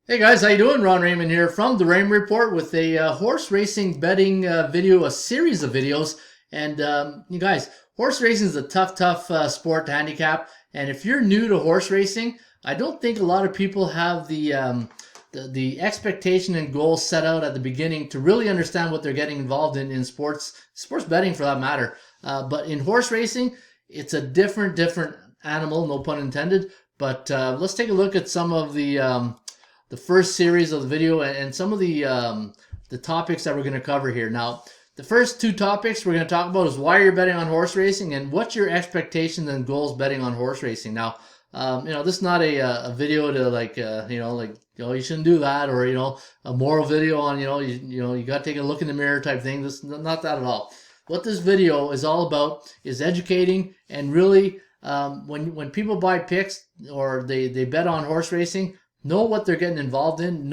Hey guys, how you doing? Ron Raymond here from the Raymond Report with a horse racing betting video, a series of videos. And you guys, horse racing is a tough sport to handicap. And if you're new to horse racing, I don't think a lot of people have the expectation and goals set out at the beginning to really understand what they're getting involved in sports betting for that matter. But in horse racing, it's a different animal, no pun intended. But let's take a look at some of the first series of the video and some of the topics that we're going to cover here. Now, the first two topics we're going to talk about is why you're betting on horse racing and what's your expectations and goals betting on horse racing. Now, this is not a video to you shouldn't do that, or a moral video on you got to take a look in the mirror type thing. This not that at all. What this video is all about is educating and really when people buy picks or they bet on horse racing, know what they're getting involved in.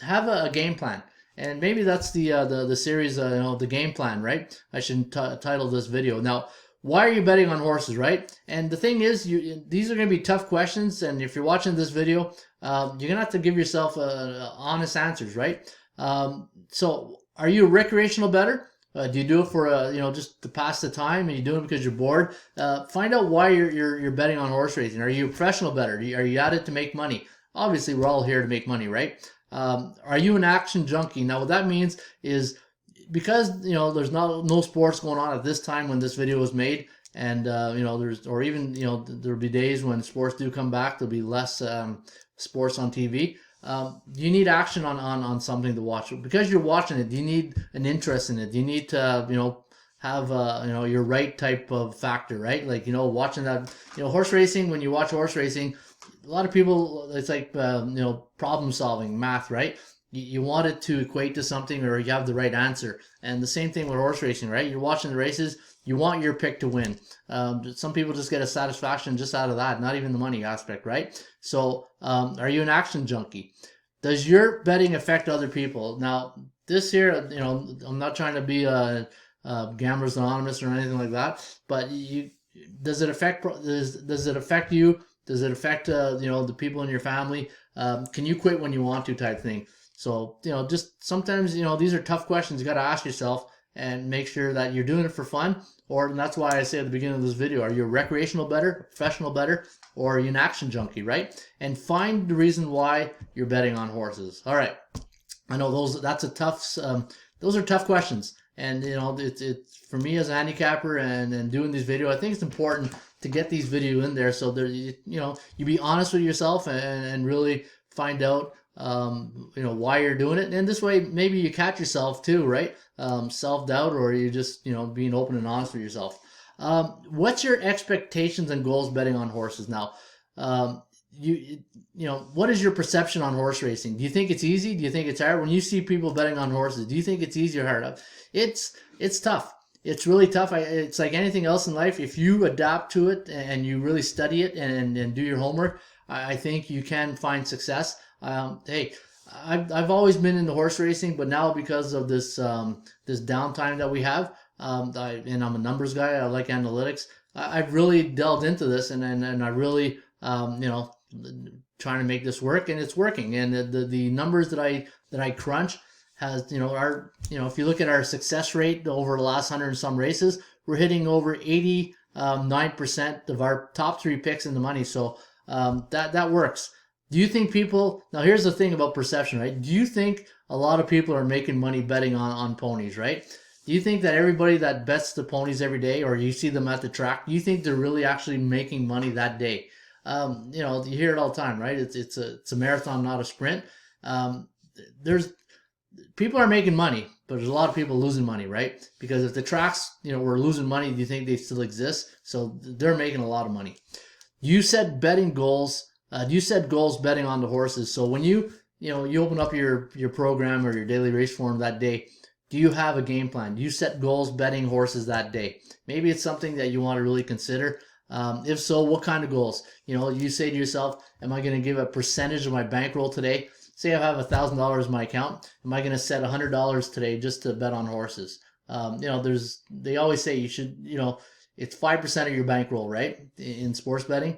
Have a game plan, and maybe that's the series. The game plan, right? I should title this video. Now, why are you betting on horses, right? And the thing is, these are going to be tough questions, and if you're watching this video, you're gonna have to give yourself honest answers, right? So, are you a recreational bettor? Do you do it for just to pass the time, and you do it because you're bored? Find out why you're betting on horse racing. Are you a professional bettor? Are you at it to make money? Obviously, we're all here to make money, right? Are you an action junkie? Now, what that means is because there's no sports going on at this time when this video was made, and there'll be days when sports do come back. There'll be less sports on TV. You need action on something to watch because you're watching it. You need an interest in it. You need to have your right type of factor, right? Like watching that horse racing. When you watch horse racing, a lot of people, it's like problem solving, math, right? You want it to equate to something, or you have the right answer. And the same thing with horse racing, right? You're watching the races, you want your pick to win. Some people just get a satisfaction just out of that, not even the money aspect, right? So are you an action junkie? Does your betting affect other people? Now, this here, I'm not trying to be a Gamblers Anonymous or anything like that, but does it affect you? Does it affect the people in your family? Can you quit when you want to, type thing? So just sometimes these are tough questions you got to ask yourself and make sure that you're doing it for fun. And that's why I say at the beginning of this video: are you a recreational bettor, a professional bettor, or are you an action junkie? Right? And find the reason why you're betting on horses. All right. I know those are tough questions, and it's for me as a handicapper and doing these videos. I think it's important to get these videos in there so there you be honest with yourself and really find out why you're doing it, and this way maybe you catch yourself too, right? Self-doubt, or you just being open and honest with yourself. What's your expectations and goals betting on horses now? What is your perception on horse racing? Do you think it's easy? Do you think it's hard? When you see people betting on horses, do you think it's easy or hard? It's tough. It's really tough. It's like anything else in life. If you adapt to it and you really study it and do your homework, I think you can find success. Hey, I've always been into horse racing, but now because of this downtime that we have, and I'm a numbers guy. I like analytics. I've really delved into this, and I really trying to make this work, and it's working. And the numbers that I crunch has if you look at our success rate over the last 100 and some races, we're hitting over 89% of our top three picks in the money. So that works. Do you think people, now here's the thing about perception, right? Do you think a lot of people are making money betting on ponies, right? Do you think that everybody that bets the ponies every day, or you see them at the track, do you think they're really actually making money that day? You hear it all the time, right? It's a marathon, not a sprint. There's people are making money, but there's a lot of people losing money, right? Because if the tracks, were losing money, do you think they still exist? So they're making a lot of money. You set betting goals. You set goals betting on the horses. So when you open up your program or your daily race form that day, do you have a game plan? Do you set goals betting horses that day? Maybe it's something that you want to really consider. If so, what kind of goals? You say to yourself, am I going to give a percentage of my bankroll today? Say I have $1,000 in my account. Am I going to set $100 today just to bet on horses? They always say you should, it's 5% of your bankroll, right? In sports betting.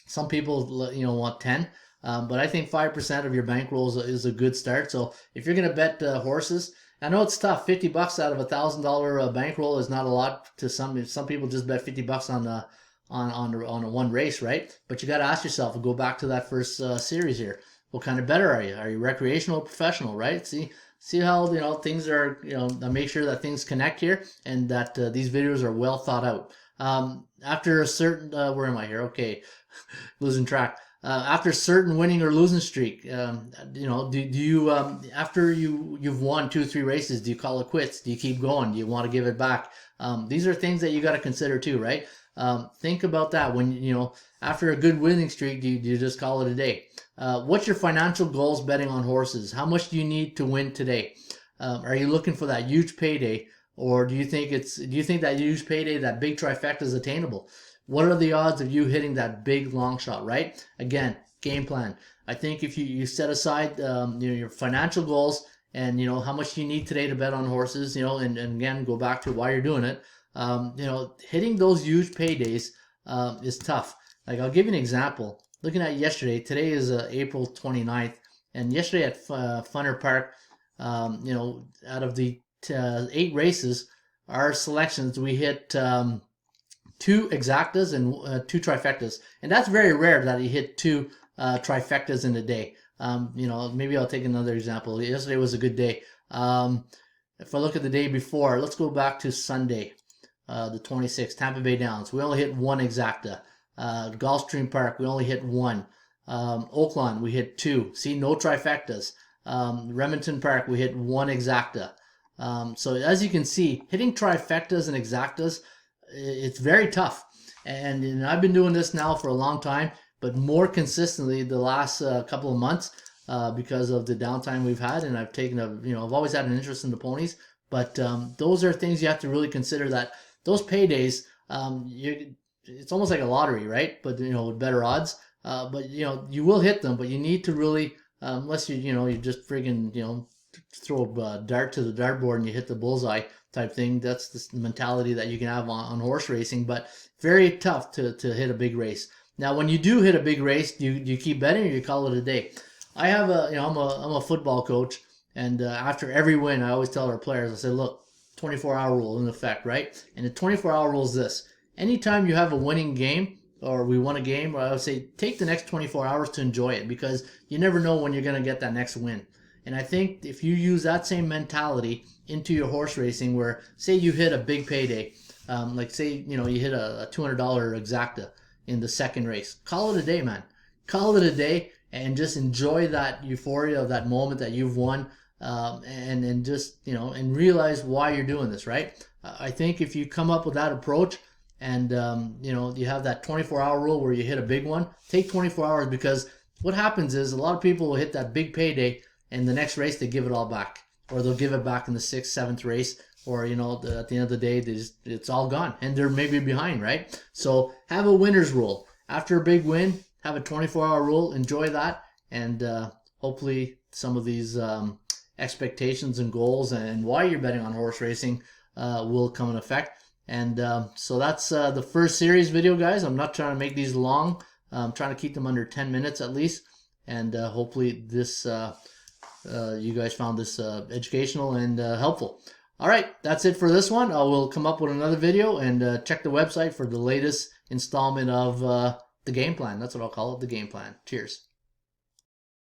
Some people, want 10. But I think 5% of your bankroll is a good start. So if you're going to bet horses, I know it's tough. $50 out of $1,000 bankroll is not a lot to some. Some people just bet $50 on a one race, right? But you got to ask yourself, go back to that first series here. What kind of bettor are you? Are you recreational or professional, right? See how things are, make sure that things connect here and that these videos are well thought out. After a certain where am I here? Okay, losing track. After a certain winning or losing streak, do you after you've won 2-3 races, do you call it quits? Do you keep going? Do you want to give it back? These are things that you got to consider too, right? Think about that when after a good winning streak, do you just call it a day? What's your financial goals betting on horses? How much do you need to win today? Are you looking for that huge payday, or do you think that huge payday, that big trifecta, is attainable? What are the odds of you hitting that big long shot, right? Again, game plan. I think if you set aside your financial goals and how much you need today to bet on horses, and again go back to why you're doing it. Hitting those huge paydays is tough. Like, I'll give you an example. Looking at yesterday, today is April 29th, and yesterday at Funner Park, out of the 8 races, our selections, we hit 2 exactas and 2 trifectas, and that's very rare that you hit 2 trifectas in a day. Maybe I'll take another example. Yesterday was a good day. If I look at the day before, let's go back to Sunday, the 26th, Tampa Bay Downs. We only hit 1 exacta. Gulfstream Park, we only hit 1. Oakland, we hit 2. See, no trifectas. Remington Park, we hit 1 exacta. So as you can see, hitting trifectas and exactas, it's very tough. And I've been doing this now for a long time, but more consistently the last couple of months because of the downtime we've had. And I've taken I've always had an interest in the ponies, but those are things you have to really consider, that those paydays, it's almost like a lottery, right? But with better odds. But you will hit them, but you need to really, unless you just friggin' throw a dart to the dartboard and you hit the bullseye type thing. That's the mentality that you can have on horse racing, but very tough to hit a big race. Now, when you do hit a big race, do you keep betting or you call it a day? I have I'm a football coach, and after every win, I always tell our players, I say, look, 24-hour rule in effect, right? And the 24-hour rule is this: anytime you have a winning game, or we won a game, I would say take the next 24 hours to enjoy it, because you never know when you're going to get that next win. And I think if you use that same mentality into your horse racing, where say you hit a big payday, like say you hit a $200 exacta in the second race, call it a day, man. Call it a day and just enjoy that euphoria of that moment that you've won, and just and realize why you're doing this, right? I think if you come up with that approach, and you have that 24-hour rule where you hit a big one, take 24 hours, because what happens is a lot of people will hit that big payday, and the next race they give it all back, or they'll give it back in the 6th, 7th race, or at the end of the day it's all gone and they're maybe behind, right? So have a winner's rule. After a big win, have a 24-hour rule, enjoy that, and hopefully some of these expectations and goals and why you're betting on horse racing will come in effect. And so that's the first series video, guys. I'm not trying to make these long. I'm trying to keep them under 10 minutes at least, and hopefully this you guys found this educational and helpful. All right, that's it for this one. I will come up with another video, and check the website for the latest installment of the game plan. That's what I'll call it, the game plan. Cheers.